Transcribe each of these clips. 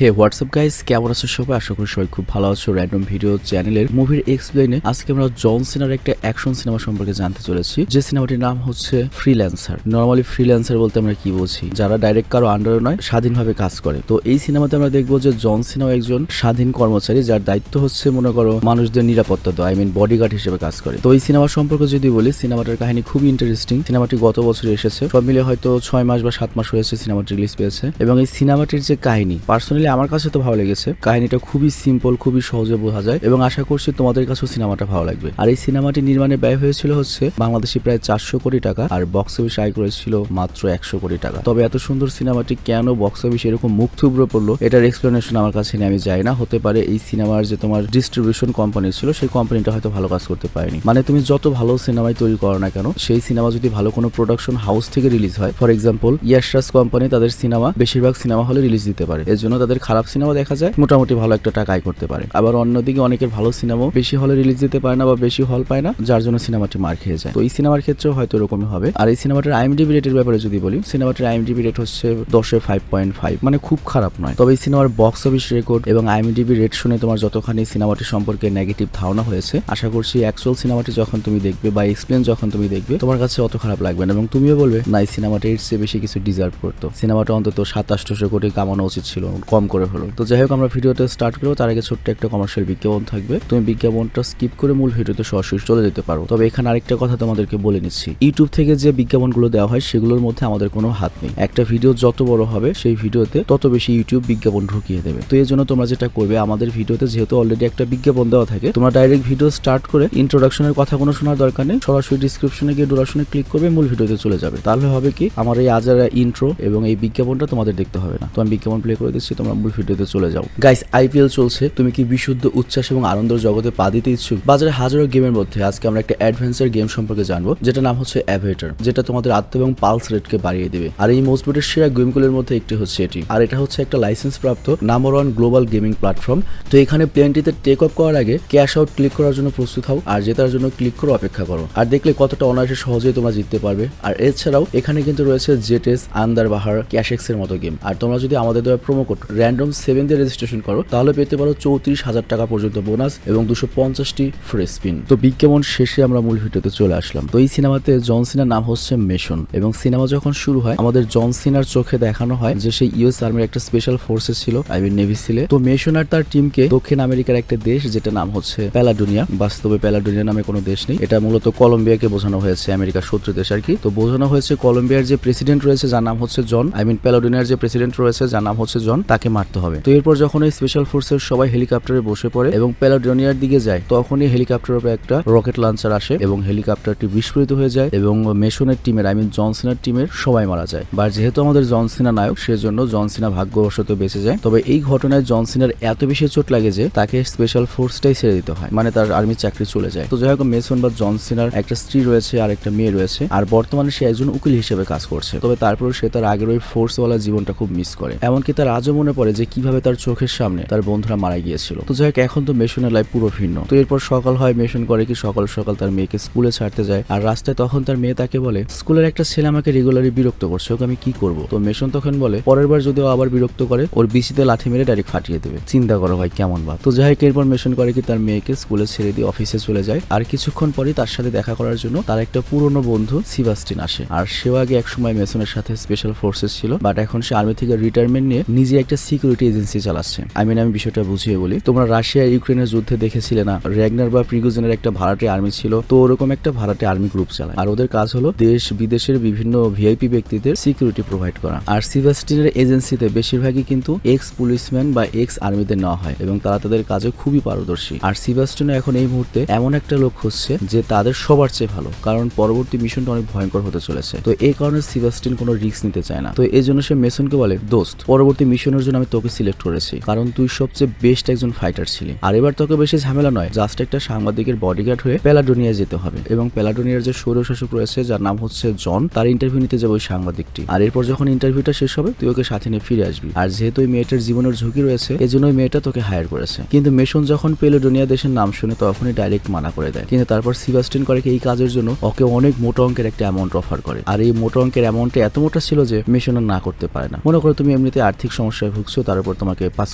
হে WhatsApp guys, কেমন আছো সবাই? আশা করি সবাই খুব ভালো আছো। র্যান্ডম ভিডিও চ্যানেলের মুভির এক্সপ্লেইনে আজকে আমরা জন সিনার একটা অ্যাকশন সিনেমা সম্পর্কে জানতে চলেছি, যে সিনেমাটির নাম হচ্ছে ফ্রিল্যান্সার। নরমালি ফ্রিল্যান্সার বলতে আমরা কি বুঝি? যারা ডাইরেক্ট কারো আন্ডারে নয়, স্বাধীনভাবে কাজ করে। তো এই সিনেমাতে আমরা দেখবো যে জন সিনাও একজন স্বাধীন কর্মচারী, যার দায়িত্ব হচ্ছে মনে করো মানুষদের নিরাপত্তা দেওয়া, বডিগার্ড হিসেবে কাজ করে। তো এই সিনেমা সম্পর্কে যদি বলি, সিনেমাটার কাহিনী খুবই ইন্টারেস্টিং। সিনেমাটি গত বছর এসেছে, সব মিলে হয়তো 6 মাস বা 7 মাস হয়েছে সিনেমাটি রিলিজ পেয়েছে। এবং এই সিনেমাটির যে কাহিনী, পার্সোনালি আমার কাছে তো ভালো লেগেছে। কাহিনীটা খুবই সিম্পল, খুবই সহজে বোঝা যায় এবং আশা করছি তোমাদের কাছেও সিনেমাটা ভালো লাগবে। আর এই সিনেমাটি নির্মাণে ব্যয় হয়েছিল হচ্ছে বাংলাদেশি প্রায় 400 কোটি টাকা, আর বক্স অফিস আয় করেছিল মাত্র 100 কোটি টাকা। তবে এত সুন্দর সিনেমাটি কেন বক্স অফিস এরকম মুখ থুবড়ে পড়লো, এটার এক্সপ্লেনেশন আমার কাছে নেই, আমি যাই না। হতে পারে এই সিনেমার যে তোমার ডিস্ট্রিবিউশন কোম্পানি ছিল, সেই কোম্পানিটা হয়তো ভালো কাজ করতে পারেনি। মানে তুমি যত ভালো সিনেমাই তৈরি করো না কেন, সেই সিনেমা যদি ভালো কোনো প্রোডাকশন হাউস থেকে রিলিজ হয়, ফর এক্সাম্পল ইয়াশরাজ কোম্পানি তাদের সিনেমা বেশিরভাগ সিনেমা হলে রিলিজ দিতে পারে, এর জন্য তাদের খারাপ সিনেমা দেখা যায় মোটামুটি ভালো একটা টাকা আয় করতে পারে। আবার অন্যদিকে অনেকের ভালো সিনেমাও বেশি হলে রিলিজ দিতে পারে না বা বেশি হল পায় না, যার জন্য সিনেমাটি মার খেয়ে যায়। তো এই সিনেমার ক্ষেত্রেও হয়তো এরকমই হবে। আর এই সিনেমাটার আইএমডিবি রেটের ব্যাপারে যদি বলি, সিনেমাটার আইএমডিবি রেট হচ্ছে 10-এ 5.5, মানে খুব খারাপ নয়। তবে এই সিনেমার বক্স অফিস রেকর্ড এবং আইএমডিবি রেট শুনে তোমার যতখানি সিনেমাটি সম্পর্কে নেগেটিভ ধারণা হয়েছে, আশা করছি অ্যাকচুয়াল সিনেমাটি যখন তুমি দেখবে বা এক্সপ্লেন যখন তুমি দেখবে, তোমার কাছে অত খারাপ লাগবে না এবং তুমিও বলবে না, এই সিনেমাটা এর চেয়ে বেশি কিছু ডিজার্ভ করতো। সিনেমাটা অন্তত 2700 কোটি কামানো উচিত ছিল, কম করে হলো। তো যাই হোক, আমরা ভিডিওটা স্টার্ট করবো। তার আগে ছোট্ট একটা কমার্শিয়াল বিজ্ঞাপন থাকবে, তুমি বিজ্ঞাপনটা স্কিপ করে মূল ভিডিওতে সরাসরি চলে যেতে পারো। তবে এখানে আরেকটা কথা তোমাদেরকে বলে নিচ্ছি, ইউটিউব থেকে যে বিজ্ঞাপনগুলো দেওয়া হয় সেগুলোর মধ্যে আমাদের কোনো হাত নেই। একটা ভিডিও যত বড় হবে সেই ভিডিওতে তত বেশি ইউটিউব বিজ্ঞাপন ঢুকিয়ে দেবে। তো এই জন্য তোমরা যেটা করবে, আমাদের ভিডিওতে যেহেতু অলরেডি একটা বিজ্ঞাপন দেওয়া থাকে, তোমরা ডাইরেক্ট ভিডিও স্টার্ট করে ইন্ট্রোডাকশনের কথা কোনো শোনার দরকার নেই, সরাসরি ডিসক্রিপশনে গিয়ে ডুরাশনে ক্লিক করবে, মূল ভিডিওতে চলে যাবে। তাহলে হবে কি, আমার এই আজারা ইন্ট্রো এবং এই বিজ্ঞাপনটা তোমাদের দেখতে হবে না। তো আমি বিজ্ঞাপন প্লে করে দিচ্ছি, তোমরা মূল ভিডিওতে চলে যাও। গাইস, আইপিএল চলছে, তুমি কি বিশুদ্ধ উচ্ছ্বাস এবং আনন্দের জগতে পা দিতে ইচ্ছুক? বাজারে হাজারো গেমের মধ্যে আজকে আমরা একটা অ্যাডভেঞ্চার গেম সম্পর্কে জানবো, যেটা নাম হচ্ছে অ্যাভেটার, যেটা তোমাদের আত্ম এবং পালস রেটকে বাড়িয়ে দেবে। আর এই মোস্ট ভোটেড সেরা গেমগুলোর মধ্যে একটি হচ্ছে এটি। আর এটা হচ্ছে একটা লাইসেন্স প্রাপ্ত নাম্বার 1 গ্লোবাল গেমিং প্ল্যাটফর্ম। তো এখানে প্লেনটিতে টেক অফ করার আগে ক্যাশ আউট ক্লিক করার জন্য প্রস্তুত হও, আর জেতার জন্য ক্লিক করে অপেক্ষা করো। আর দেখলে কতটা অনায়াসে সহজেই তোমরা জিততে পারবে। আর এছাড়াও এখানে কিন্তু রয়েছে জেটেস, আন্দার বাহার, ক্যাশেক্স এর মতো গেম। আর তোমরা যদি আমাদের দেওয়া প্রোমো কোড random7 দিয়ে রেজিস্ট্রেশন করো, তাহলে পেতে পারো 34,000 টাকা পর্যন্ত বোনাস এবং 250টি ফ্রি স্পিন। তো বিজ্ঞাপন শেষে আমরা মূল ভিডিওতে চলে আসলাম। তো এই সিনেমাতে জন সিনার নাম হচ্ছে মেশন, এবং সিনেমা যখন শুরু হয় আমাদের জন সিনার চোখে দেখানো হয় যে সেই ইউএস আর্মির একটা স্পেশাল ফোর্সেস ছিল, নেভি সিলে। তো মেশন আর তার টিমকে দক্ষিণ আমেরিকার একটা দেশ, যেটা নাম হচ্ছে প্যালাডোনিয়া, বাস্তবে প্যালাডোনিয়া নামে কোনো দেশ নেই, এটা মূলত কলম্বিয়াকে বোঝানো হয়েছে, আমেরিকার শত্রু দেশ আর কি। তো বোঝানো হয়েছে কলম্বিয়ার যে প্রেসিডেন্ট রয়েছে যার নাম হচ্ছে জন, প্যালাডোনিয়ার যে প্রেসিডেন্ট রয়েছে যার নাম হচ্ছে জন, তাকে মারতে হবে। তো এরপর যখন এই স্পেশাল ফোর্সের সবাই হেলিকপ্টারে বসে পড়ে এবং প্যালাডোনিয়ার দিকে যায়, তখনই হেলিকপ্টারের উপরে একটা রকেট লঞ্চার আসে এবং হেলিকপ্টারটি বিস্ফোরিত হয়ে যায় এবং মেশনের টিমের জন সিনার টিমের সবাই মারা যায়। বা যেহেতু আমাদের জন সিনা নায়ক, সেজন্য জন সিনা ভাগ্যবশত বেঁচে যায়। তবে এই ঘটনায় জন সিনার এত বেশি চোট লাগে যে তাকে স্পেশাল ফোর্সটাই ছেড়ে দিতে হয়, মানে তার আর্মির চাকরি চলে যায়। তো যাই হোক, মেসন বা জন সিনার একটা স্ত্রী রয়েছে আর একটা মেয়ে রয়েছে, আর বর্তমানে সে একজন উকিল হিসেবে কাজ করছে। তবে তারপরে সে তার আগের ওই ফোর্সওয়ালা জীবনটা খুব মিস করে, এমনকি তার আজও মনে পড়ে যে কিভাবে তার চোখের সামনে তার বন্ধুরা মারা গিয়েছিল। তো যাই হোক, এখন তো মেশনের লাইফ পুরো ভিন্ন। তো এরপর সকাল হয়, মেশন করে কি সকাল সকাল তার মেয়েকে স্কুলে ছাড়তে যায়। আর রাস্তায় তখন তার মেয়ে তাকে বলে, স্কুলের একটা ছেলে আমাকে রেগুলারলি বিরক্ত করছে, ওকে আমি কি করবো? তো মেশন তখন বলে, পরের বার যদি ও আবার বিরক্ত করে, ওর বিসিতে লাঠি মেরে ডাইরেক্ট ফাটিয়ে দেবে। চিন্তা করো ভাই, কেমন বা। তো যাই হোক, এরপর মেশন করে কি তার মেয়েকে স্কুলে ছেড়ে দিয়ে অফিসে চলে যায়। আর কিছুক্ষণ পরই তার সাথে দেখা করার জন্য তার একটা পুরনো বন্ধু সিবাস্টিন আসে। আর সেও আগে একসময় মেসনের সাথে স্পেশাল ফোর্সেস ছিল, বাট এখন সে আর্মি থেকে রিটায়ারমেন্ট নিয়ে নিজে একটা সিকিউরিটি এজেন্সি চালাচ্ছে। আমি বিষয়টা বুঝিয়ে বলি, তোমরা রাশিয়া ইউক্রেনের যুদ্ধে দেখেছিলে না, র্যাগনার বা প্রিগোজিনের একটা ভাড়াটে আর্মি ছিল, তো ওরকম একটা ভাড়াটে আর্মি গ্রুপ চালায়। আর ওদের কাজ হলো দেশ বিদেশের বিভিন্ন ভিআইপি ব্যক্তিদের সিকিউরিটি প্রোভাইড করা। আর সিবাস্টিনের এজেন্সিতে বেশিরভাগই কিন্তু এক্স পুলিশম্যান বা এক্স আর্মিদের নেওয়া হয় এবং তারা তাদের কাজে খুবই পারদর্শী। আর সিবাস্টিনও এখন এই মুহূর্তে এমন একটা লোক খুঁজছে যে তাদের সবার চেয়ে ভালো, কারণ পরবর্তী মিশনটা অনেক ভয়ঙ্কর হতে চলেছে। তো এই কারণে সিবাস্টিন কোনো রিস্ক নিতে চায় না। তো এই জন্য সে মেসনকে বলে, দোস্ত, পরবর্তী মিশনের জন্য আমি তোকে সিলেক্ট করেছি, কারণ তুই সবচেয়ে বেস্ট একজন ফাইটার ছিলি। আর এবার তোকে বেশি ঝামেলা নয়, জাস্ট একটা সাংবাদিকের বডিগার্ড হয়ে প্যালাডোনিয়া যেতে হবে এবং প্যালাডোনিয়ার যে স্বৈরশাসক রয়েছে যার নাম হচ্ছে জন, তার ইন্টারভিউ নিতে যাবে ওই সাংবাদিকটি। আর এরপর যখন ইন্টারভিউটা শেষ হবে, তুই ওকে সাথে নিয়ে ফিরে আসবি। আর যেহেতু ওই মেয়েটার জীবনের ঝুঁকি রয়েছে, এজন্য ওই মেয়েটা তোকে হায়ার করেছে। কিন্তু মেশন যখন প্যালাডোনিয়া দেশের নাম শুনে তখনই ডাইরেক্ট মানা করে দেয়। কিন্তু তারপর সিবাস্টিন করে এই কাজের জন্য ওকে অনেক মোটা অঙ্কের একটা অ্যামাউন্ট অফার করে। আর এই মোটা অঙ্কের অ্যামাউন্টটা এত মোটা ছিল যে মেশন না করতে পারে না। মনে করো তুমি এমনিতে আর্থিক সমস্যায় ভুগছো, রাখছো, তার উপর তোমাকে 5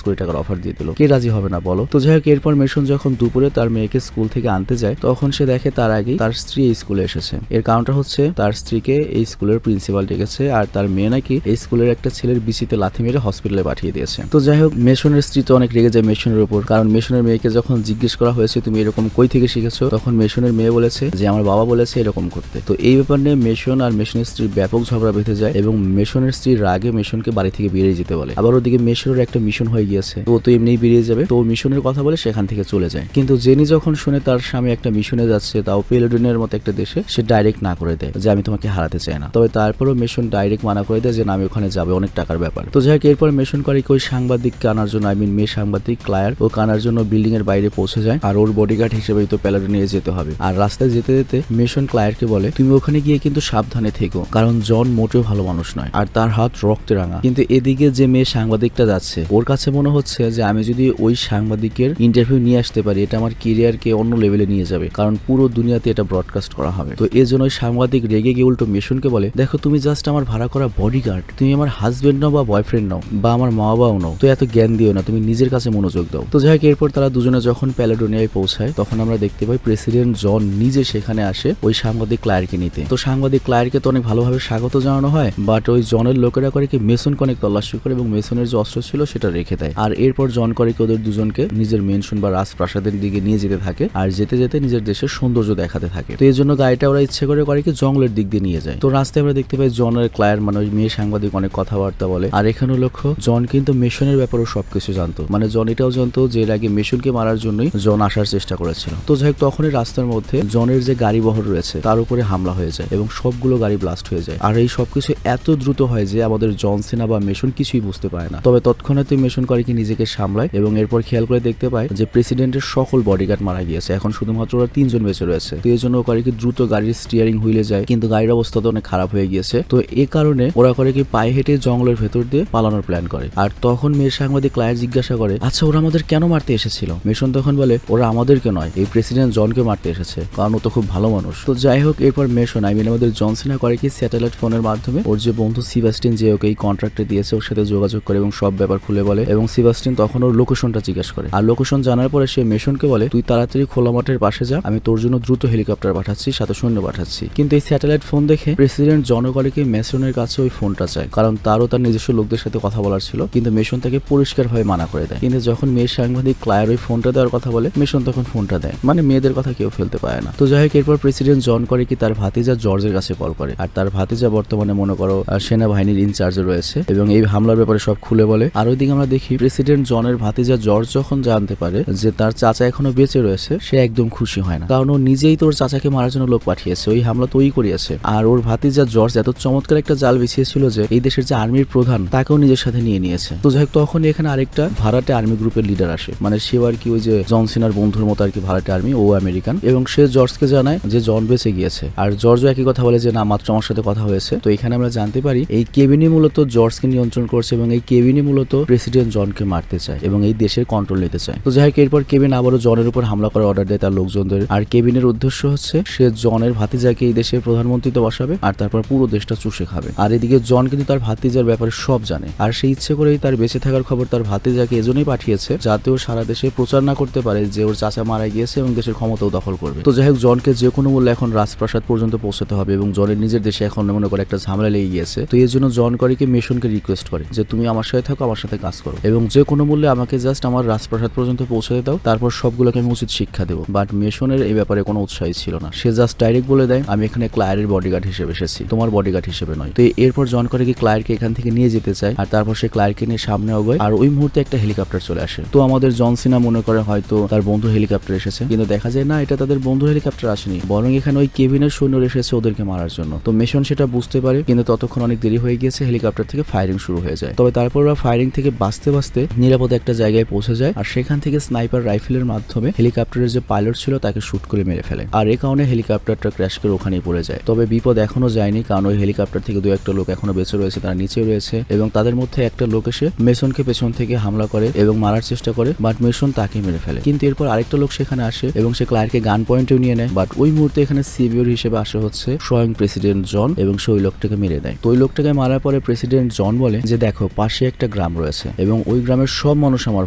কোটি টাকার অফার দিয়ে দিল, কে রাজি হবে না বলো? তো যাই হোক, এরপর মেশন যখন দুপুরে তার মেয়েকে স্কুল থেকে আনতে যায়, তখন সে দেখে তার আগেই তার স্ত্রী এই স্কুলে এসেছে। এর কারণটা হচ্ছে তার স্ত্রীকে এই স্কুলের প্রিন্সিপাল ডেকেছে, আর তার মেয়ে নাকি এই স্কুলের একটা ছেলের বিচিতে লাথি মেরে হসপিটালে পাঠিয়ে দিয়েছে। তো যাই হোক, মেশনের স্ত্রী তো অনেক রেগে যায় মেশনের উপর, কারণ মেশনের মেয়েকে যখন জিজ্ঞেস করা হয়েছে তুমি এরকম কই থেকে শিখেছো, তখন মেশনের মেয়ে বলেছে যে আমার বাবা বলেছে এরকম করতে। তো এই ব্যাপার নিয়ে মেশন আর মেশনের স্ত্রীর ব্যাপক ঝগড়া বেঁধে যায় এবং মেশনের স্ত্রীর রাগে মেশনকে বাড়ি থেকে বেরিয়ে যেতে বলে। আবার ওদিকে মেশনের একটা মিশন হয়ে গিয়েছে, তো তো এমনিই বেরিয়ে যাবে, তো মিশনের কথা বলে সেখান থেকে চলে যায়। কিন্তু জেনি যখন শুনে তার স্বামী একটা মিশনে যাচ্ছে, তাও পেলোডিনের মতো একটা দেশে, সে ডাইরেক্ট না করে দেয় যে আমি তোমাকে হারাতে চাই না। তবে তারপরও মেশন ডাইরেক্ট মানা করে দেয় যে না, আমি ওখানে যাবে, অনেক টাকার ব্যাপার। তো যাই হোক, এরপর মেশন করে ওই সাংবাদিককে আনার জন্য, মেয়ে সাংবাদিক ক্লায়ার ও আনার জন্য বিল্ডিং এর বাইরে পৌঁছে যায়, আর ওর বডিগার্ড হিসেবেই তো প্যালোডি নিয়ে যেতে হবে। আর রাস্তায় যেতে যেতে মেশন ক্লায়ারকে বলে তুমি ওখানে গিয়ে কিন্তু সাবধানে থেকো, কারণ জন মোটেও ভালো মানুষ নয়, আর তার হাত রক্তে রাঙা। কিন্তু এদিকে যে মেয়ে সাংবাদিকটা যাচ্ছে, ওর কাছে মনে হচ্ছে যে আমি যদি ওই সাংবাদিকের ইন্টারভিউ নিয়ে আসতে পারি, এটা আমার কেরিয়ারকে অন্য লেভেলে নিয়ে যাবে, কারণ পুরো দুনিয়াতে এটা ব্রডকাস্ট করা হবে। তো এই জন্য সাংবাদিক রেগে গিয়ে উল্টো মেশনকে বলে দেখো, তুমি জাস্ট আমার ভাড়া করা বডিগার্ড, তুমি আমার হাজবেন্ড নাও বা বয়ফ্রেন্ড নাও বা আমার মা বাবাও নাও, তো এত জ্ঞান দিও না, তুমি নিজের কাছে মনোযোগ দাও। তো যাই হোক, এরপর তারা দুজনে যখন প্যালাডোনিয়ায় পৌঁছায়, তখন আমরা দেখতে পাই প্রেসিডেন্ট জন নিজে সেখানে আসে ওই সাংবাদিক ক্লায়ারকে নিতে। তো সাংবাদিক ক্লায়ারকে তো অনেক ভালোভাবে স্বাগত জানানো হয়, বাট ওই জনের লোকেরা করে কি মেসনকে অনেক তল্লাশি করে এবং মেসনের যে অস্ত্র ছিল সেটা রেখে দেয়। আর এরপর জন করে কি ওদের দুজনকে নিজের মেনশন বা রাজপ্রাসাদের দিকে নিয়ে যেতে থাকে, আর যেতে যেতে নিজের দেশের সৌন্দর্য দেখাতে থাকে। তো এই জন্য গাড়িটা ওরা ইচ্ছে করে কি জঙ্গলের দিক দিয়ে নিয়ে যায়। তো রাস্তায় আমরা দেখতে পাই জনের ক্লায়ার মানে ওই মেয়ে সাংবাদিক অনেক কথাবার্তা বলে। আর এখানে লক্ষ্য, জন কিন্তু মেশনের ব্যাপারেও সবকিছু জানতো, মানে জন এটাও জানতো যে এর আগে মেশনকে মারার জন্যই জন আসার চেষ্টা করেছিল। তো যাই হোক, তখনই রাস্তার মধ্যে জনের যে গাড়ি বহর রয়েছে তার উপরে হামলা হয়ে যায় এবং সবগুলো গাড়ি ব্লাস্ট হয়ে যায়। আর এই সবকিছু এত দ্রুত হয় যে আমাদের জন সিনা বা মেশন কিছুই বুঝতে পারে না। তবে তৎক্ষণাৎ মেশন করে কি নিজেকে সামলায় এবং এরপর খেয়াল করে দেখতে পায় যে প্রেসিডেন্টের সকল বডিগার্ড মারা গিয়েছে, এখন শুধুমাত্র ওরা 3 জন বেঁচে রয়েছে। তো এই জন্য করে কি দ্রুত গাড়ির স্টিয়ারিং হুইলে যায়, কিন্তু গাড়ির অবস্থা তো অনেক খারাপ হয়ে গিয়েছে। তো এই কারণে ওরা করে কি পায়ে হেঁটে জঙ্গলের ভেতর দিয়ে পালানোর প্ল্যান করে। আর তখন মেয়ের সাংবাদিক ক্লায়েন্ট জিজ্ঞাসা করে আচ্ছা ওরা আমাদের কেন মারতে এসেছিল? মেশন তখন বলে ওরা আমাদেরকে নয়, এই প্রেসিডেন্ট জনকে মারতে এসেছে, কারণ ও তো খুব ভালো মানুষ। তো যাই হোক, এরপর মেশন আমাদের জন সিনা করে কি স্যাটেলাইট ফোনের মাধ্যমে ওর যে বন্ধু সিবাস্টিন যে ওকে এই কন্ট্রাক্টে দিয়েছে ওর সাথে যোগাযোগ করে এবং সব ব্যাপার খুলে বলে, এবং সিবাস্টিন তখন ওর লোকেশনটা জিজ্ঞাসা করে। আর লোকেশন জানার পরে সে মেশনকে বলে তুই তাড়াতাড়ি খোলা মাঠের পাশে যা, আমি তোর জন্য দ্রুত হেলিকপ্টার পাঠাচ্ছি, সাথে সৈন্য পাঠাচ্ছি। কিন্তু এই স্যাটেলাইট ফোন দেখে প্রেসিডেন্ট জন করে কি মেশনের কাছে ওই ফোনটা চায়, কারণ তারও তার নিজস্ব লোকদের সাথে কথা বলার ছিল, কিন্তু মেশন তাকে পরিষ্কারভাবে মানা করে দেয়। কিন্তু যখন মেয়ের সাংবাদিক ক্লায়ার ওই ফোনটা দেওয়ার কথা বলে, মেশন তখন ফোনটা দেয়, মানে মেয়েদের কথা কেউ ফেলতে পারে না। তো যাই হোক, এরপর প্রেসিডেন্ট জন করে কি তার ভাতিজা জর্জের কাছে কল করে, আর তার ভাতিজা বর্তমানে মনে করো সেনাবাহিনীর ইনচার্জে রয়েছে এবং এই হামলার ব্যাপারে সব খুলে বলে। আর ওইদিকে আমরা দেখি প্রেসিডেন্ট জনের ভাতিজা জর্জ যখন জানতে পারে যে তার চাচা এখনো বেঁচে রয়েছে, সে একদম খুশি হয় না, কারণ ও নিজেই তোর চাচাকে মারার জন্য লোক পাঠিয়েছে, ওই হামলা তো ওই করিয়েছে। আর ওর ভাতিজা জর্জ এত চমৎকার একটা জাল বিছিয়েছিল যে এই দেশের যে আর্মির প্রধান তাকেও নিজের সাথে নিয়ে নিয়েছে। তো যাই হোক, তখন এখানে আরেকটা ভাড়াটে আর্মি গ্রুপের লিডার আসে, মানে সেও আর কি ওই যে জন সিনার বন্ধুর মতো আর কি ভাড়াটে আর্মি, ও আমেরিকান, এবং সে জর্জকে জানায় যে জন বেঁচে গিয়েছে। আর জর্জও একই কথা বলে যে না, মাত্র আমার সাথে কথা হয়েছে। তো এখানে আমরা জানতে পারি এই কেবিনই মূলত জর্জকে নিয়ন্ত্রণ করছে এবং এই কেবিনই মূলত প্রেসিডেন্ট জনকে মারতে চায় এবং এই দেশের কন্ট্রোল নিতে চায়। তো যাই হোক, এরপর কেবিন আবারও জনের উপর হামলা করার অর্ডার দেয় তার লোকজনদের। আর কেবিনের উদ্দেশ্য হচ্ছে সে জনের ভাতিজাকে এই দেশের প্রধানমন্ত্রীতে বসাবে আর তারপর পুরো দেশটা চুষে খাবে। আর এদিকে জন কিন্তু তার ভাতিজার ব্যাপারে সব জানে, আর সে ইচ্ছে করেই তার বেঁচে থাকার খবর তার ভাতিজাকে এজন্যই পাঠিয়েছে যাতে ও সারা দেশে প্রচার না করতে পারে যে ওর চাচা মারা গিয়েছে এবং দেশের ক্ষমতাও দখল করবে। তো যাই হোক, জনকে যে কোনো মূল্যে এখন রাজপ্রাসাদ পর্যন্ত পৌঁছাতে হবে এবং জনের নিজের দেশে এখন মনে করে একটা ঝামেলা লেগে গিয়েছে। তো এই জন্য জন করে কি মেশনকে রিকোয়েস্ট করে যে তুমি আমার সাথে থাকো, আমার সাথে কাজ করো এবং যে কোনো মূল্যে আমাকে জাস্ট আমার রাজপ্রাসাদ পর্যন্ত পৌঁছাতে দাও, তারপর সবগুলোকে আমি উচিত শিক্ষা দেবো। বাট মেশনের এই ব্যাপারে কোনো উৎসাহী ছিল না, সে জাস্ট ডাইরেক্ট বলে দেয় আমি এখানে ক্লায়ের বডিগার্ড হিসেবে এসেছি, তোমার বডিগার্ড হিসেবে নয়। তো এরপর জন করে কি ক্লায়েরকে এখান থেকে নিয়ে যেতে চায়, আর তারপর সে ক্লায়েরকে নিয়ে সামনে অগোয়, আর ওই মুহূর্তে একটা হেলিকপ্টার চলে আসে। তো আমাদের জন সিনা মনে করে হয়তো তার বন্ধু হেলিকপ্টার এসেছে, কিন্তু দেখা যায় না, এটা তাদের বন্ধু হেলিকপ্টার আসেনি, বরং এখানে ওই কেবিনের সৈন্যরা এসেছে ওদেরকে মারার জন্য। তো মেশন সেটা বুঝতে পারে, কিন্তু ততক্ষণ অনেক দেরি হয়ে গিয়েছে, হেলিকপ্টার থেকে ফায়ারিং শুরু হয়ে যায়। তবে তারপর ওরা ফায়ারিং থেকে বাঁচতে বাঁচতে নিরাপদে একটা জায়গায় পৌঁছে যায়, আর সেখান থেকে স্নাইপার রাইফেলের মাধ্যমে হেলিকপ্টারের যে পাইলট ছিল তাকে শুট করে মেরে ফেলে। আর এই কারণে হেলিকপ্টারটা ক্র্যাশ করে ওখানেই পড়ে যায়। তবে বিপদ এখনো যায়নি, কারণ ওই হেলিকপ্টার থেকে 2-1টা লোক এখনো বেঁচে রয়েছে, তারা নিচে রয়েছে এবং তাদের মধ্যে একটা লোক এসে মেশনকে পেছন থেকে হামলা করে এবং মারার চেষ্টা করে, বাট মেশন তাকে মেরে ফেলে। কিন্তু এরপর আরেকটা লোক সেখানে আসে এবং সে ক্লায়েরকে গান পয়েন্টেও নিয়ে নেয়, বাট ওই মুহূর্তে এখানে সিভিওর হিসেবে আসে হচ্ছে স্বয়ং প্রেসিডেন্ট জন এবং সে ওই লোকটাকে মেরে দেয়। তো ওই লোকটাকে মারার পরে প্রেসিডেন্ট জন বলে যে দেখো, পাশে একটা গ্রাম রয়েছে এবং ওই গ্রামের সব মানুষ আমার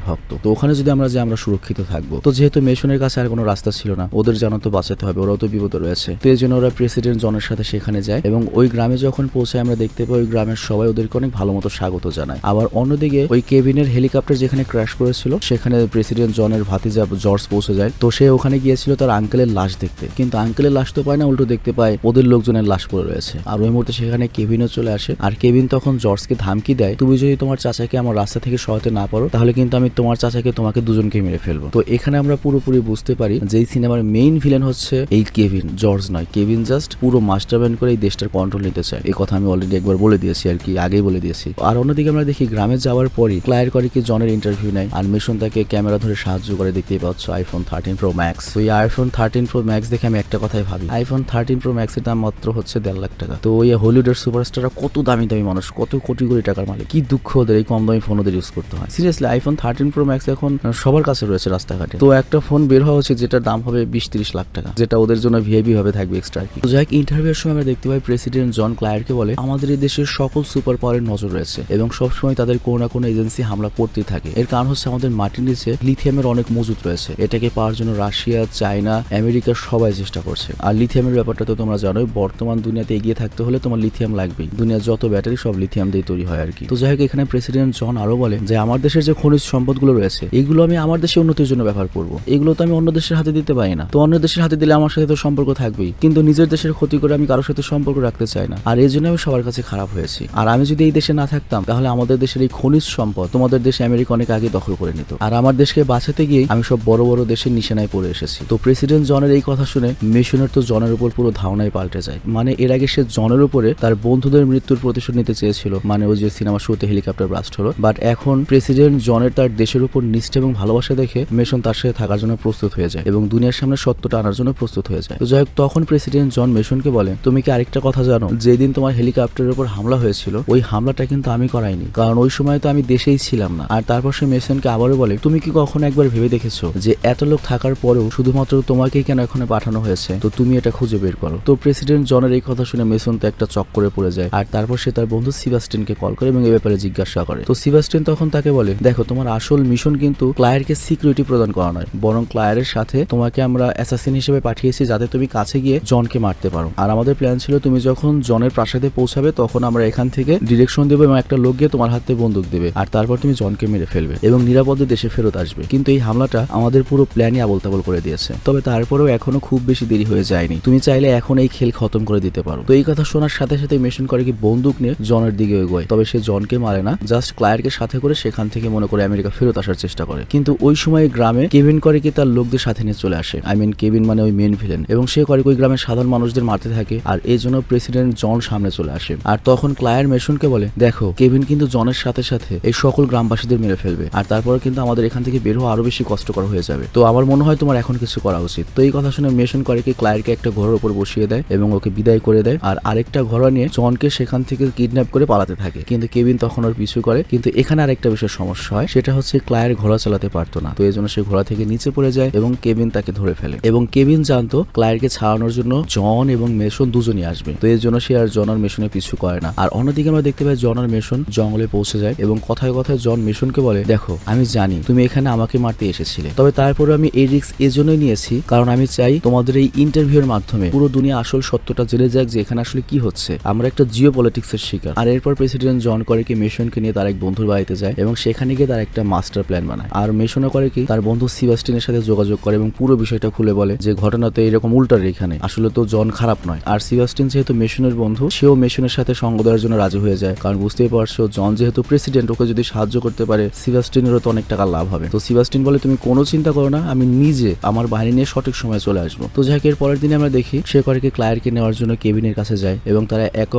ভক্ত। তো ওখানে যদি আমরা আমরা সুরক্ষিত থাকবো। তো যেহেতু মেশনের কাছে আর কোনো রাস্তা ছিল না, ওদের জানো তো বাঁচাতে হবে, ওরাও তো বিপদে রয়েছে। তো এই জন্য ওরা প্রেসিডেন্ট জনের সাথে সেখানে যায় এবং ওই গ্রামে যখন পৌঁছায় আমরা দেখতে পাই ওই গ্রামের সবাই ওদেরকে অনেক ভালো মতো স্বাগত জানায়। আবার অন্যদিকে ওই কেভিনের হেলিকপ্টার যেখানে ক্র্যাশ করেছিল সেখানে প্রেসিডেন্ট জনের ভাতিজা জর্জ পৌঁছে যায়। তো সে ওখানে গিয়েছিল তার আঙ্কেলের লাশ দেখতে, কিন্তু আঙ্কেলের লাশ তো পায় না, উল্টো দেখতে পায় ওদের লোকজনের লাশ পড়ে রয়েছে। আর ওই মুহূর্তে সেখানে কেভিনও চলে আসে। আর কেভিন তখন জর্জকে ধামকি দেয়, তুমি যদি তোমার চাচাকে আমার রাস্তা থেকে সরাতে না পারো তাহলে কিন্তু আমি তোমার চাচাকে তোমাকে দুজনকে মেরে ফেলবো। তো এখানে আমরা পুরোপুরি বুঝতে পারি যে এই সিনেমার মেইন ভিলেন হচ্ছে এই কেভিন, জর্জ নয়। কেভিন জাস্ট পুরো মাস্টারমাইন্ড করে এই দেশটার কন্ট্রোল নিতে চায়। এই কথা আমি অলরেডি একবার বলে দিয়েছি আর কি, আগেই বলে দিয়েছি। আর অন্যদিকে আমরা দেখি গ্রামে যাওয়ার পরই ক্লায়ার করে কি জনের ইন্টারভিউ নেয় আর মিশন তাকে ক্যামেরা ধরে সাহায্য করে। দেখতেই পাচ্ছ আইফোন 13 প্রো ম্যাক্স। তো এই আইফোন 13 প্রো ম্যাক্স দেখে আমি একটা কথাই ভাবি, আইফোন 13 প্রো ম্যাক্স এর দাম মাত্র হচ্ছে 1.5 লাখ টাকা। তো ওই হলিউডের সুপারস্টাররা কত দামি দামি মানুষ, কত কোটি কোটি টাকার মালিক, কি দুঃখ ওদের এই কম দামি ফোন ওদের ইউজ করতে হয়। সিরিয়াসলি আইফোন 13 প্রো ম্যাক্স এখন সবার কাছে রয়েছে রাস্তাঘাটে। তো একটা ফোন বের হওয়া উচিত যেটার দাম হবে 20-30 লাখ টাকা, যেটা ওদের জন্য ভিআইপি ভাবে থাকবে এক্সট্রা আর কি। তো যাই হোক, ইন্টারভিউর সময় আমরা দেখতে পাই প্রেসিডেন্ট জন ক্লায়ারকে বলে আমাদের এই দেশের সকল সুপার পাওয়ারের নজর রয়েছে এবং সবসময় তাদের কোনো না কোনো এজেন্সি হামলা করতেই থাকে। এর কারণ হচ্ছে আমাদের মাটির নিচে লিথিয়ামের অনেক মজুত রয়েছে, এটাকে পাওয়ার জন্য রাশিয়া, চায়না, আমেরিকা সবাই চেষ্টা করছে। আর লিথিয়ামের ব্যাপারটা তো তোমরা জানোই, বর্তমান দুনিয়াতে এগিয়ে থাকতে হলে তোমার লিথিয়াম লাগবেই। দুনিয়ার যত ব্যাটারি সব লিথিয়াম দিয়ে তৈরি হয় আর কি। তো যাই হোক, এখানে প্রেসিডেন্ট জন আরো বলে যে আমার দেশের যে খনিজ সম্পদগুলো রয়েছে এগুলো আমি আমার দেশের উন্নতির জন্য ব্যবহার করবো, এগুলো তো আমি অন্য দেশের হাতে দিতে পারি না। তো অন্য দেশের হাতে দিলে আমার সাথে তো সম্পর্ক থাকবেই, কিন্তু নিজের দেশের ক্ষতি করে আমি কারোর সাথে সম্পর্ক রাখতে চাই না। আর এই জন্য আমি সবার কাছে খারাপ হয়েছি। আর আমি যদি এই দেশে না থাকতাম তাহলে আমাদের দেশের এই খনিজ সম্পদ তোমাদের দেশে আমেরিকা অনেক আগে দখল করে নিত। আর আমার দেশকে বাঁচাতে গিয়ে আমি সব বড় বড় দেশের নিশানায় পড়ে এসেছি। তো প্রেসিডেন্ট জনের এই কথা শুনে মিশনের তো জনের উপর পুরো ধারণায় পাল্টে যায়। মানে এর আগে সে জনের উপরে তার বন্ধুদের মৃত্যুর প্রতিশোধ নিতে চেয়েছিল, মানে ওই যে সিনেমা শুরুতে হেলিকপ্টার ব্লাস্ট হলো। বাট এখন প্রেসিডেন্ট জনের তার দেশের উপর নিষ্ঠা এবং ভালোবাসা দেখে মিশন তার সাথে থাকার জন্য প্রস্তুত হয়ে যায় এবং দুনিয়ার সামনে সত্যটা আনার জন্য প্রস্তুত হয়ে যায়। তো যাই হোক, তখন প্রেসিডেন্ট জন মিশনকে বলে তুমি কি আরেকটা কথা জানো, যেদিন তোমার হেলিকপ্টারের উপর হামলা হয়েছিল ওই হামলাটা কিন্তু আমি করাইনি, কারণ ওই সময় তো আমি দেশেই ছিলাম না। আর তারপর সে মিশনকে আবারও বলে তুমি কি কখনো একবার ভেবে দেখেছো যে এত লোক থাকার পরেও শুধুমাত্র তোমাকেই কেন এখানে পাঠানো হয়েছে, তো তুমি এটা খুঁজে বের করো। তো প্রেসিডেন্ট জনের এই কথা শুনে মেসন তো একটা চক্করে পড়ে যায়। আর তারপর সে তার বন্ধু সিবাস্টিনকে কল করে এবং এই ব্যাপারে জিজ্ঞাসা করে। তো সিবাস্টিন তখন তাকে বলে দেখো তোমার আসল মিশন কিন্তু ক্লায়ারকে সিকিউরিটি প্রদান করা নয়, বরং ক্লায়ারের সাথে তোমাকে আমরা অ্যাসাসিন হিসেবে পাঠিয়েছি যাতে তুমি কাছে গিয়ে জনকে মারতে পারো। আর আমাদের প্ল্যান ছিল তুমি যখন জনের প্রাসাদে পৌঁছাবে তখন আমরা এখান থেকে ডিরেকশন দেবো এবং একটা লোক গিয়ে তোমার হাতে বন্দুক দেবে আর তারপর তুমি জনকে মেরে ফেলবে এবং নিরাপদে দেশে ফেরত আসবে। কিন্তু এই হামলাটা আমাদের পুরো প্ল্যানই আবল তাবল করে দিয়েছে। তবে তারপরেও এখনো খুব বেশি দেরি হয়ে যায়নি, তুমি চাইলে এখন এই খেল খতম করে দিতে পারো। তো এই কথা শোনার সাথে সাথে মিশন করে কি বন্দুক নিয়ে জনের দিকে এগোয়। তবে সে জনকে মারে না, জাস্ট ক্লায়ারকে সাথে করে সেখান থেকে মনে করে আমেরিকা ফেরত আসার চেষ্টা করে। কিন্তু ওই সময় গ্রামে কেভিন করে কি তার লোকদের সাথে নিয়ে চলে আসে। আই মিন কেভিন মানে ওই মেন ভিলেন, এবং সে করে ওই গ্রামের সাধারণ মানুষদের মারতে থাকে। আর এই জন্য প্রেসিডেন্ট জন সামনে চলে আসে। আর তখন ক্লায়ার মেশনকে বলে দেখো কেভিন কিন্তু জনের সাথে সাথে এই সকল গ্রামবাসীদের মেরে ফেলবে আর তারপরে কিন্তু আমাদের এখান থেকে বের হওয়া আরো বেশি কষ্টকর হয়ে যাবে। তো আমার মনে হয় তোমার এখন কিছু করা উচিত। তো এই কথা শুনে মেশন করে কি ক্লায়ারকে একটা ঘোড়ার উপর বসিয়ে দেয় এবং ওকে বিদায় করে দেয়। আর আরেকটা ঘোড়া নিয়ে জনকে সেখান থেকে কিডন্যাপ করে পালাতে থাকে। কিন্তু কেভিন তখন ওর পিছু করে। কিন্তু এখানে আরেকটা বিষয় সমস্যা হয়, সেটা হচ্ছে ক্লায়ার ঘোড়া চালাতে পারতো না। তো এই জন্য সে ঘোড়া থেকে নিচে পড়ে যায় এবং কেভিন তাকে ধরে ফেলে। এবং কেভিন জানতো ক্লায়ারকে ছাড়ানোর জন্য জন এবং মেশন দুজনই আসবে। তো এর জন্য সে আর জন আর মেশনের পিছু করে না। আর অন্যদিকে আমরা দেখতে পাই জন আর মেশন জঙ্গলে পৌঁছে যায় এবং কথায় কথায় জন মেশনকে বলে দেখো আমি জানি তুমি এখানে আমাকে মারতে এসেছিলে, তবে তারপরে আমি এই রিস্ক এজন্যই নিয়েছি কারণ আমি চাই তোমাদের এই ইন্টারভিউর মাধ্যমে পুরো দুনিয়া আসল সত্যটা জেনে যাক যে এখানে আসলে কি হচ্ছে। আমরা একটা জিও পলিটিক্স এর শিকার। আর এরপর প্রেসিডেন্ট জন করে কি মেশনকে নিয়ে তার এক বন্ধুর বাড়িতে যায় এবং সেখানে গিয়ে তার একটা মাস্টার প্ল্যান বানায়। আর মেশনও করে কি তার বন্ধু সিবাস্টিনের সাথে যোগাযোগ করে এবং পুরো বিষয়টা খুলে বলে যে ঘটনাতে এরকম উল্টার এখানে আসলে তো জন খারাপ নয়। আর সিবাস্টিন যেহেতু মেশনের বন্ধু, সেও মেশনের সাথে সঙ্গ দেওয়ার জন্য রাজি হয়ে যায়, কারণ বুঝতেই পারছো জন যেহেতু প্রেসিডেন্ট, ওকে যদি সাহায্য করতে পারে সিবাস্টিনেরও তো অনেক টাকা লাভ হবে। তো সিবাস্টিন বলে তুমি কোনো চিন্তা করো না, আমি নিজে আমার বাহিনী নিয়ে সঠিক সময় চলে আসবো। তো যাই হোক, এর পরের দিনে আমরা দেখি সে করে কি ক্লায়ারকে নেওয়ার জন্য কেভিনের কাছে যায় এবং তারা একে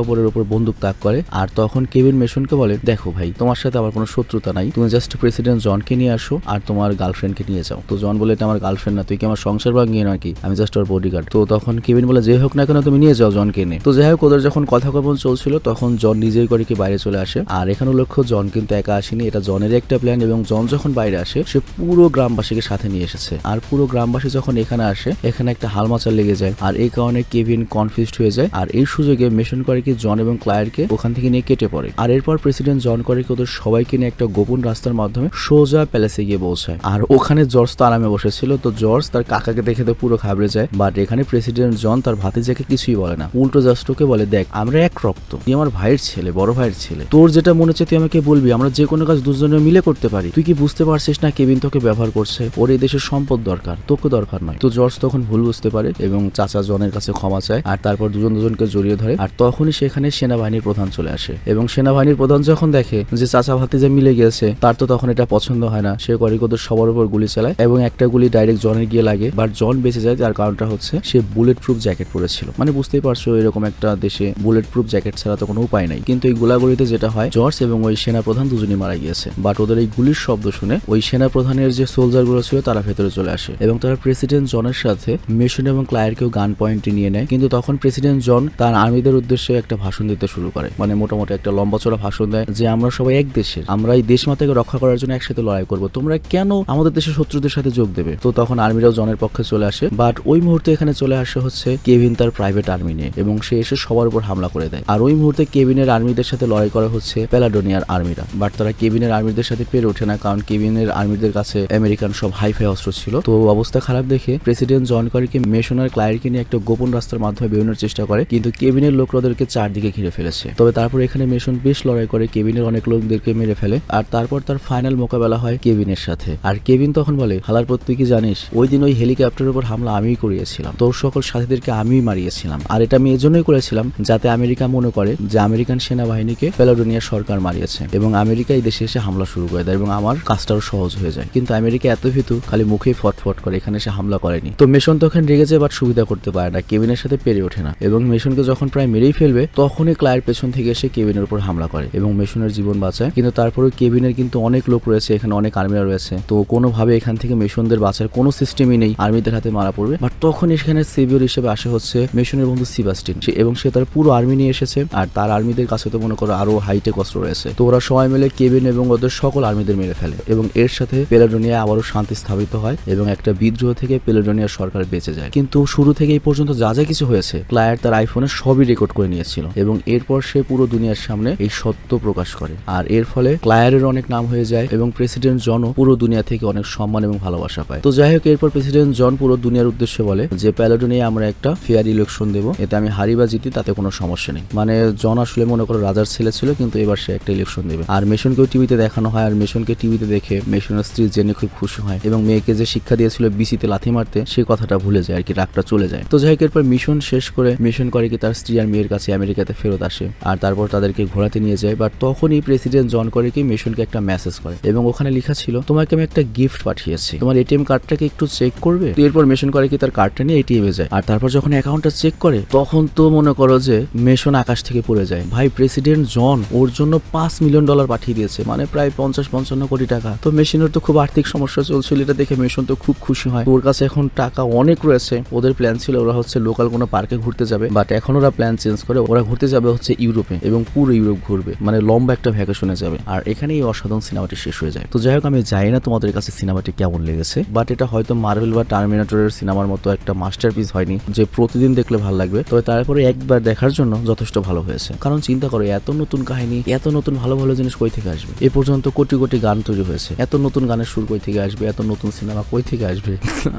অপরের উপর বন্দুক তাক করে। আর তখন কেভিন মেশনকে বলে দেখো ভাই তোমার সাথে আমার কোনো শত্রুতা নাই, তুমি জাস্ট প্রেসিডেন্ট জনকে নিয়ে আসো আর তোমার গার্লফ্রেন্ডকে নিয়ে যাও। তো জন বলে এটা আমার গার্লফ্রেন্ড না, তুই কি আমার সংসার ভাঙিয়ে নাকি, আমি জাস্ট ওর বডিগার্ড। তো তখন কেভিন বলে যে হোক না কেন তুমি নিয়ে যাও জনকে নিয়ে। তো যাই হোক, ওদের যখন কথা কথন চলছিল তখন জন নিজেই করে কি বাইরে চলে আসে। আর এখানে লক্ষ্য জন কিন্তু একা আসেনি, এটা জনের একটা প্ল্যান এবং জন যখন বাইরে আসে সে পুরো গ্রামবাসীকে সাথে নিয়ে এসেছে। আর পুরো গ্রামবাসী যখন এখানে আসে এখানে একটা হালমাচাল লেগে যায় আর এই কারণে কেভিন কনফিউজড হয়ে যায়। আর এই সুযোগে মিশন করে কি জন এবং ক্লায়ারকে ওখান থেকে নিয়ে কেটে পড়ে। আর এরপর প্রেসিডেন্ট জন করে কি ওদের সবাইকে নিয়ে একটা গোপন রাস্তার মাধ্যমে সোজা প্যালেসে গিয়ে পৌঁছায়। আর ওখানে জর্জ তো আরামে বসেছিল, তো জর্জ তার কাকাকে দেখে তো পুরো ঘাবড়ে যায়। বাট এখানে প্রেসিডেন্ট জন তার ভাতিজাকে কিছুই বলে না, উল্টো জাস্ট ওকে বলে, দেখ আমরা এক রক্ত, তুই আমার ভাইয়ের ছেলে, বড় ভাইয়ের ছেলে, তোর যেটা মনে হচ্ছে তুই আমাকে বলবি, আমরা যে কোনো কাজ দুজনে মিলে করতে পারি। তুই কি বুঝতে পারছিস না কেভিন তোকে ব্যবহার করছে, ওর এই দেশের সম্পদ দরকার, তোকে দরকার নয়। তো জর্জ তখন ভুল বুঝতে পারে এবং চাচা জনের কাছে ক্ষমা চায়, আর তারপর দুজনকে জড়িয়ে ধরে। আর তখনই সেখানে সেনাবাহিনীর প্রধান চলে আসে এবং সেনাবাহিনীর প্রধান যখন দেখে যে চাচা ভাতিজা মিলে গেছে, তার তো তখন এটা পছন্দ হয় না। সে করে ওদের সবার উপর গুলি চালায় এবং একটা গুলি ডাইরেক্ট জনের গিয়ে লাগে, বাট জন বেঁচে যায়। তার কারণটা হচ্ছে সে বুলেট প্রুফ জ্যাকেট পরেছিল। মানে বুঝতেই পারছো এরকম একটা দেশে বুলেট প্রুফ জ্যাকেট ছাড়া তো কোনো উপায় নাই। কিন্তু এই গোলাগুলিতে যেটা হয়, জর্জ এবং ওই সেনা প্রধান দুজনই মারা গিয়েছে। বাট ওদের এই গুলির শব্দ শুনে ওই সেনা প্রধানের যে সোলজার গুলো ছিল তারা ভেতরে চলে আসে এবং তারা প্রেসিডেন্ট জনের সাথে মেশন এবং ক্লায়ারকেও গান পয়েন্টে নিয়ে নেয়। কিন্তু তখন প্রেসিডেন্ট জন তার আর্মিদের উদ্দেশ্যে একটা ভাষণ দিতে শুরু করে, মানে মোটামুটি একটা লম্বা চড়া ভাষণ দেয় যে আমরা সবাই এক দেশের, আমরা এই দেশমাতাকে রক্ষা করার জন্য একসাথে লড়াই করবো, তোমরা কেন আমাদের দেশের শত্রুদের সাথে যোগ দেবে। তো তখন আর্মিরাও জনের পক্ষে চলে আসে। বাট ওই মুহূর্তে এখানে চলে আসে হচ্ছে কেভিন তার প্রাইভেট আর্মি নিয়ে এবং সে এসে সবার উপর হামলা করে দেয়। আর ওই মুহূর্তে কেভিনের আর্মিদের সাথে লড়াই করা হচ্ছে প্যালাডোনিয়ার আর্মিরা। বাট তারা কেভিনের আর্মিদের সাথে পেরে ওঠে না, কারণ কেভিনের আর্মিদের কাছে আমেরিকান সব হাইফাই অস্ত্র ছিল। তো অবস্থা খারাপ দেখে প্রেসিডেন্ট জন কারিকে মেশন আর ক্লায়ারকে নিয়ে একটা গোপন রাস্তার মাধ্যমে বেরোনোর চেষ্টা করে, কিন্তু কেভিনের লোকরা ওদেরকে চারদিকে ঘিরে ফেলেছে। তবে তারপর এখানে মেশন বেশ লড়াই করে কেভিনের অনেক লোকদেরকে মেরে ফেলে। আর তারপর তার ফাইনাল মোকাবেলা হয় কেভিনের সাথে। আর কেভিন তখন বলে, হালার পর তুই কি জানিস ওই দিন ওই হেলিকপ্টারের উপর হামলা আমিই করিয়েছিলাম, তোর সকল সাথীদেরকে আমিই মারিয়েছিলাম। আর এটা আমি এজন্যই করেছিলাম যাতে আমেরিকা মনে করে যে আমেরিকান সেনাবাহিনীকে প্যালাডোনিয়ার সরকার মারিয়েছে এবং আমেরিকা এই দেশে এসে হামলা শুরু করে দেয় এবং আমার কাজটাও সহজ হয়ে যায়। কিন্তু আমেরিকা এত ভীতু, খালি মুখেই ফটফট করে, এখানে এসে হামলা করেনি। তো মেশন তখন রেগে যায়, বাট সুবিধা করতে পারে না, কেভিনের সাথে পেরে ওঠে না এবং মেশনকে যখন প্রায় মেরেই ফেলবে তখনই ক্লায়ের পেছন থেকে এসে কেভিনের উপর হামলা করে এবং মেশনের জীবন বাঁচায়। কিন্তু তারপরে কেভিনের কিন্তু অনেক লোক রয়েছে, এখানে অনেক আর্মিরা রয়েছে, তো কোনোভাবে এখান থেকে মেশনদের বাঁচার কোনো সিস্টেমই নেই, আর্মিদের হাতে মারা পড়বে। বাট তখন এখানে সেভিয়র হিসেবে আসে হচ্ছে মেশনের বন্ধু সিবাস্টিন এবং সে তার পুরো আর্মি নিয়ে এসেছে। আর তার আর্মিদের কাছে তো মনে করো আরো হাইটেক অস্ত্র রয়েছে। তো ওরা সবাই মিলে কেভিন এবং ওদের সকল আর্মিদের মেরে ফেলে এবং এর সাথে প্যালাডোনিয়া আবারও শান্তি স্থাপিত হয় এবং একটা বিদ্রোহ থেকে প্যালাডোনিয়ার সরকার বেঁচে যায়। কিন্তু শুরু থেকে এই পর্যন্ত যা যা কিছু হয়েছে ক্লায়ার তার আইফোনে সবই রেকর্ড করে নিয়েছিল এবং এরপর সে পুরো দুনিয়ার সামনে এই সত্য প্রকাশ করে। আর এর ফলে ক্লায়ারের অনেক নাম হয়ে যায় এবং প্রেসিডেন্ট জনও পুরো দুনিয়া থেকে অনেক সম্মান এবং ভালোবাসা পায়। তো যাই হোক, এরপর প্রেসিডেন্ট জন পুরো দুনিয়ার উদ্দেশ্যে বলে যে প্যালাডোনিয়া আমরা একটা ফেয়ার ইলেকশন দেবো, এতে আমি হারি বা জিতি তাতে কোনো সমস্যা নেই। মানে জন আসলে মনে করো রাজার ছেলে ছিল, কিন্তু এবার সে একটা ইলেকশন দেবে। আর মেশনকেও টিভিতে দেখানো হয়, আর মেশনকে টিভিতে দেখে মেশনের স্ত্রী জেনে খুব খুশি হয় এবং মেয়েকে যে শিক্ষা দিয়েছিল বিসিতে লাথি মারতে সেই কথাটা ভুলে যায় আর কি, রাগটা চলে যায়। তো যাই হোক, এরপর মিশন শেষ করে মেশন করে কি তার স্ত্রী আর মেয়ের কাছে আমেরিকাতে ফেরত আসে আর তারপর তাদেরকে ঘোরাতে নিয়ে যায়। বাট তখনই প্রেসিডেন্ট জন করে কি মেশনকে একটা মেসেজ করে এবং ওখানে লেখা ছিল, তোমাকে আমি একটা গিফট পাঠিয়েছি, তোমার এটিএম কার্ডটাকে একটু চেক করবে। তো এরপর মেশন করে কি তার কার্ডটা নিয়ে এটিএম এ যায় আর তারপর যখন অ্যাকাউন্টটা চেক করে তখন তো মনে করো যে মেশন আকাশ থেকে পড়ে যায়। ভাই, প্রেসিডেন্ট জন ওর জন্য $5 মিলিয়ন পাঠিয়ে দিয়েছে, মানে প্রায় 50-55 কোটি টাকা। তো মেশিনের তো খুব আর্থিক সমস্যা চলছিল, এটা দেখে মেশন তো খুব খুশি হয়। ওর কাছে এখন টাকা অনেক রয়েছে। ওদের প্ল্যান ছিল ওরা হচ্ছে লোকাল কোনো পার্কে ঘুরতে যাবে, বাট এখন ওরা প্ল্যান চেঞ্জ করে ওরা ঘুরতে যাবে হচ্ছে ইউরোপে এবং পুরো ইউরোপ ঘুরবে, মানে লম্বা একটা ভ্যাকেশনে যাবে। আর এখানেই অসাধারণ সিনেমাটি শেষ হয়ে যায়। তো যাই হোক, আমি জানি না তোমাদের কাছে সিনেমাটি কেমন লেগেছে, বাট এটা হয়তো মার্ভেল বা টার্মিনেটরের সিনেমার মতো একটা মাস্টারপিস হয়নি যে প্রতিদিন দেখলে ভালো লাগবে, তবে তারপরে একবার দেখার জন্য যথেষ্ট ভালো হয়েছে। কারণ চিন্তা করো, এত নতুন কাহিনী, এত নতুন ভালো ভালো জিনিস কই থেকে আসবে? এ পর্যন্ত কোটি কোটি গান তৈরি হয়েছে, এত নতুন গানের সুর কই থেকে আসবে? এত নতুন সিনেমা কই থেকে আসবে?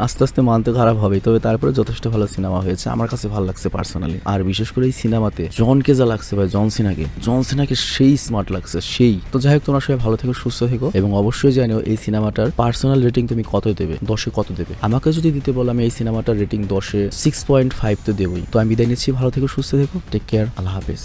আস্তে আস্তে মানতে খারাপ হবে, তবে তারপরে যথেষ্ট ভালো সিনেমা হয়েছে, আমার কাছে ভালো লাগছে পার্সোনালি। আর বিশেষ করে এই সিনেমাতে জনকে যা লাগছে ভাই, জন সিনাকে সেই স্মার্ট লাগছে সেই। তো যাই হোক, তোমরা সবাই ভালো থেকো, সুস্থ থেকো এবং অবশ্যই জানিও এই সিনেমাটার পার্সোনাল রেটিং তুমি কত দেবে, 10-এ কত দেবে। আমাকে যদি দিতে বলো, আমি এই সিনেমাটার রেটিং 10-এ 6.5 তো দেবই। তো আমি বিদায় নিচ্ছি, ভালো থেকো, সুস্থ থেকো, টেক কেয়ার, আল্লাহ হাফেজ।